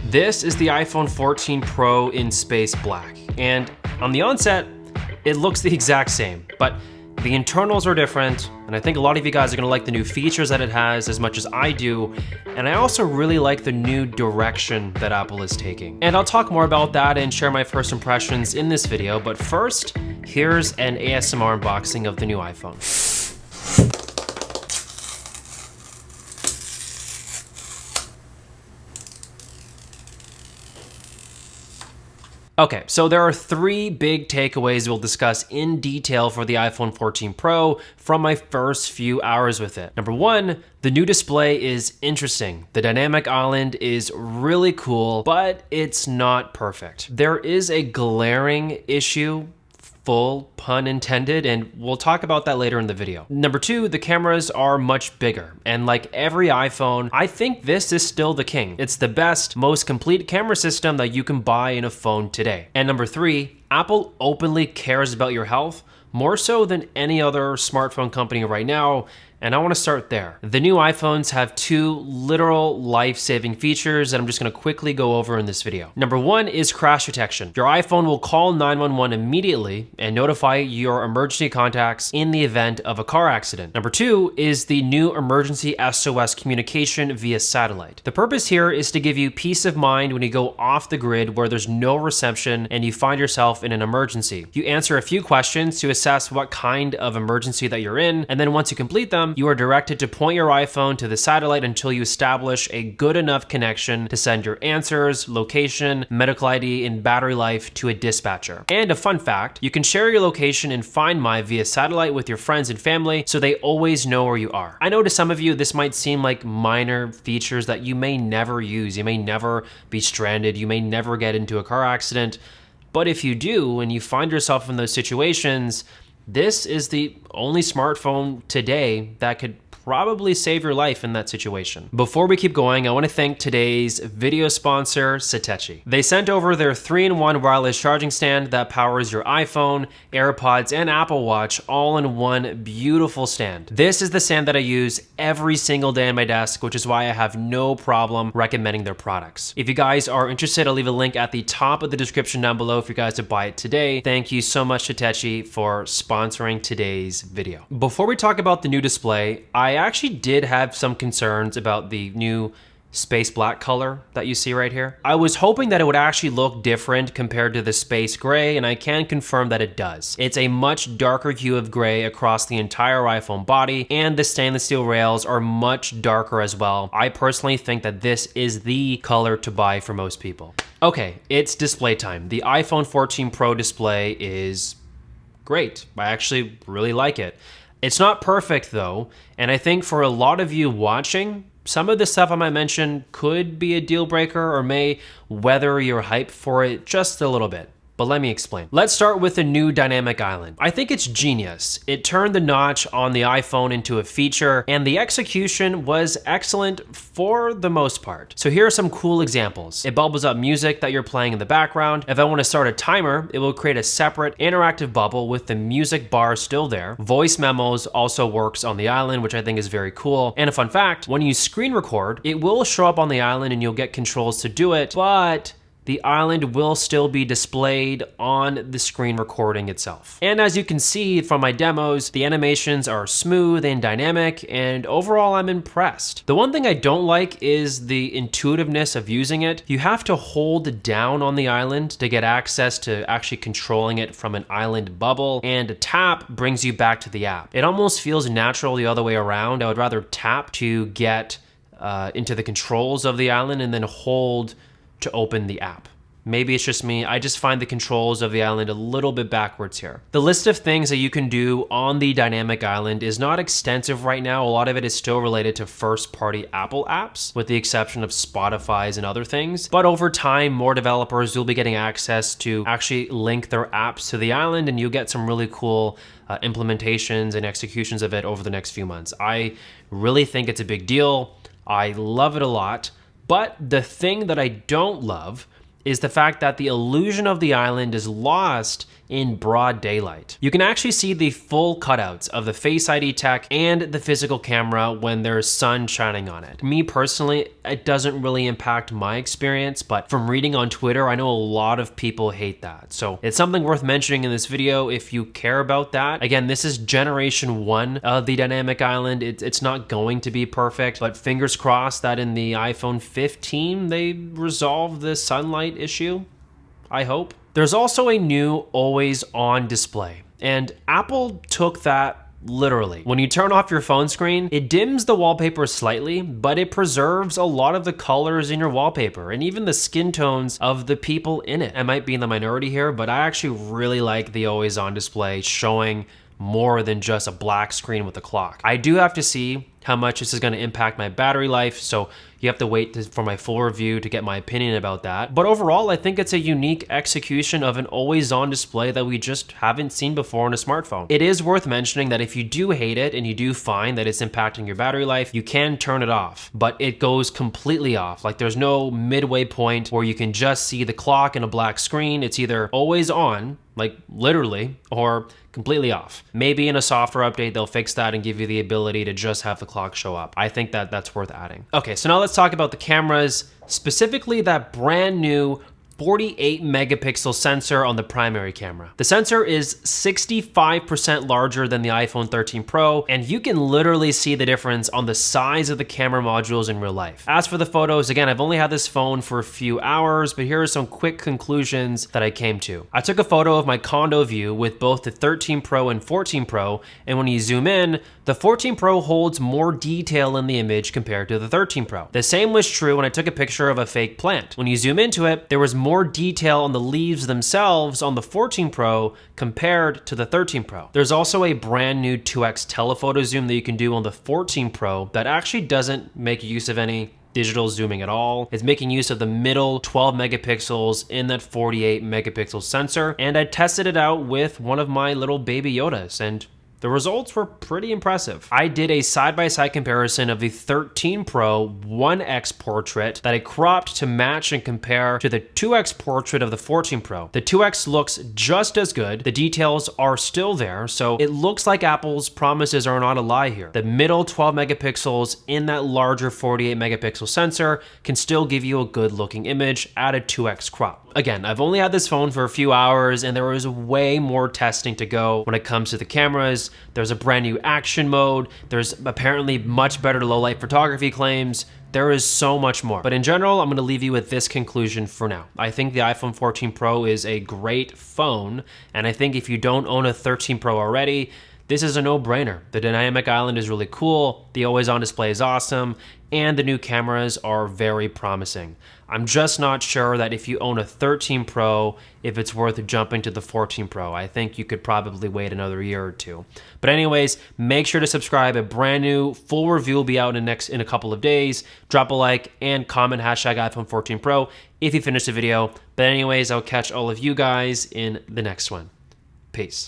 This is the iPhone 14 Pro in space black, and on the onset, it looks the exact same, but the internals are different, and I think a lot of you guys are gonna like the new features that it has as much as I do, and I also really like the new direction that Apple is taking. And I'll talk more about that and share my first impressions in this video, but first, here's an ASMR unboxing of the new iPhone. Okay, so there are three big takeaways we'll discuss in detail for the iPhone 14 Pro from my first few hours with it. Number one, the new display is interesting. The dynamic island is really cool, but it's not perfect. There is a glaring issue, full pun intended, and we'll talk about that later in the video. Number two, the cameras are much bigger, and like every iPhone, I think this is still the king. It's the best, most complete camera system that you can buy in a phone today. And number three, Apple openly cares about your health more so than any other smartphone company right now, and I want to start there. The new iPhones have two literal life-saving features that I'm just going to quickly go over in this video. Number one is crash detection. Your iPhone will call 911 immediately and notify your emergency contacts in the event of a car accident. Number two is the new emergency SOS communication via satellite. The purpose here is to give you peace of mind when you go off the grid where there's no reception and you find yourself in an emergency. You answer a few questions to assess what kind of emergency that you're in, and then once you complete them, you are directed to point your iPhone to the satellite until you establish a good enough connection to send your answers, location, medical ID, and battery life to a dispatcher. And a fun fact, you can share your location in Find My via satellite with your friends and family so they always know where you are. I know to some of you this might seem like minor features that you may never use. You may never be stranded. You may never get into a car accident. But if you do and you find yourself in those situations, this is the only smartphone today that could probably save your life in that situation. Before we keep going, I want to thank today's video sponsor, Satechi. They sent over their 3-in-1 wireless charging stand that powers your iPhone, AirPods, and Apple Watch all in one beautiful stand. This is the stand that I use every single day on my desk, which is why I have no problem recommending their products. If you guys are interested, I'll leave a link at the top of the description down below for you guys to buy it today. Thank you so much, Satechi, for sponsoring today's video. Before we talk about the new display, I actually did have some concerns about the new space black color that you see right here. I was hoping that it would actually look different compared to the space gray, and I can confirm that it does. It's a much darker hue of gray across the entire iPhone body, and the stainless steel rails are much darker as well. I personally think that this is the color to buy for most people. Okay, it's display time. The iPhone 14 Pro display is great. I actually really like it. It's not perfect though, and I think for a lot of you watching, some of the stuff I might mention could be a deal breaker or may weather your hype for it just a little bit. But let me explain. Let's start with the new dynamic island. I think it's genius. It turned the notch on the iPhone into a feature, and the execution was excellent for the most part. So here are some cool examples. It bubbles up music that you're playing in the background. If I want to start a timer, it will create a separate interactive bubble with the music bar still there. Voice memos also works on the island, which I think is very cool. And a fun fact, when you screen record, it will show up on the island and you'll get controls to do it, but the island will still be displayed on the screen recording itself. And as you can see from my demos, the animations are smooth and dynamic, and overall I'm impressed. The one thing I don't like is the intuitiveness of using it. You have to hold down on the island to get access to actually controlling it from an island bubble, and a tap brings you back to the app. It almost feels natural the other way around. I would rather tap to get into the controls of the island and then hold to open the app. Maybe it's just me. I just find the controls of the island a little bit backwards here. The list of things that you can do on the dynamic island is not extensive right now. A lot of it is still related to first-party Apple apps, with the exception of Spotify's and other things. But over time, more developers will be getting access to actually link their apps to the island, and you'll get some really cool implementations and executions of it over the next few months. I really think it's a big deal. I love it a lot. But the thing that I don't love is the fact that the illusion of the island is lost in broad daylight. You can actually see the full cutouts of the Face ID tech and the physical camera when there's sun shining on it. Me personally, it doesn't really impact my experience, but from reading on Twitter, I know a lot of people hate that. So it's something worth mentioning in this video if you care about that. Again, this is generation 1 of the dynamic island. It's not going to be perfect, but fingers crossed that in the iPhone 15, they resolve the sunlight issue, I hope. There's also a new always on display, and Apple took that literally. When you turn off your phone screen, it dims the wallpaper slightly, but it preserves a lot of the colors in your wallpaper and even the skin tones of the people in it. I might be in the minority here, but I actually really like the always on display showing more than just a black screen with a clock. I do have to see how much this is going to impact my battery life, so you have to wait for my full review to get my opinion about that. But overall, I think it's a unique execution of an always-on display that we just haven't seen before on a smartphone. It is worth mentioning that if you do hate it and you do find that it's impacting your battery life, you can turn it off, but it goes completely off. Like there's no midway point where you can just see the clock in a black screen. It's either always on, like literally, or completely off. Maybe in a software update, they'll fix that and give you the ability to just have the clock show up. I think that that's worth adding. Okay, so now let's talk about the cameras, specifically that brand new 48 megapixel sensor on the primary camera. The sensor is 65% larger than the iPhone 13 Pro, and you can literally see the difference on the size of the camera modules in real life. As for the photos, again, I've only had this phone for a few hours, but here are some quick conclusions that I came to. I took a photo of my condo view with both the 13 Pro and 14 Pro, and when you zoom in, the 14 Pro holds more detail in the image compared to the 13 Pro. The same was true when I took a picture of a fake plant. When you zoom into it, there was more detail on the leaves themselves on the 14 Pro compared to the 13 Pro. There's also a brand new 2x telephoto zoom that you can do on the 14 Pro that actually doesn't make use of any digital zooming at all. It's making use of the middle 12 megapixels in that 48 megapixel sensor, and I tested it out with one of my little baby Yodas, and the results were pretty impressive. I did a side-by-side comparison of the 13 Pro 1x portrait that I cropped to match and compare to the 2x portrait of the 14 Pro. The 2x looks just as good. The details are still there, so it looks like Apple's promises are not a lie here. The middle 12 megapixels in that larger 48 megapixel sensor can still give you a good looking image at a 2x crop. Again, I've only had this phone for a few hours and there was way more testing to go when it comes to the cameras. There's a brand new action mode. There's apparently much better low light photography claims. There is so much more. But in general, I'm gonna leave you with this conclusion for now. I think the iPhone 14 Pro is a great phone, and I think if you don't own a 13 Pro already, this is a no-brainer. The dynamic island is really cool, the always-on display is awesome, and the new cameras are very promising. I'm just not sure that if you own a 13 Pro, if it's worth jumping to the 14 Pro. I think you could probably wait another year or two. But anyways, make sure to subscribe. A brand new full review will be out in a couple of days. Drop a like and comment hashtag iPhone 14 Pro if you finish the video. But anyways, I'll catch all of you guys in the next one. Peace.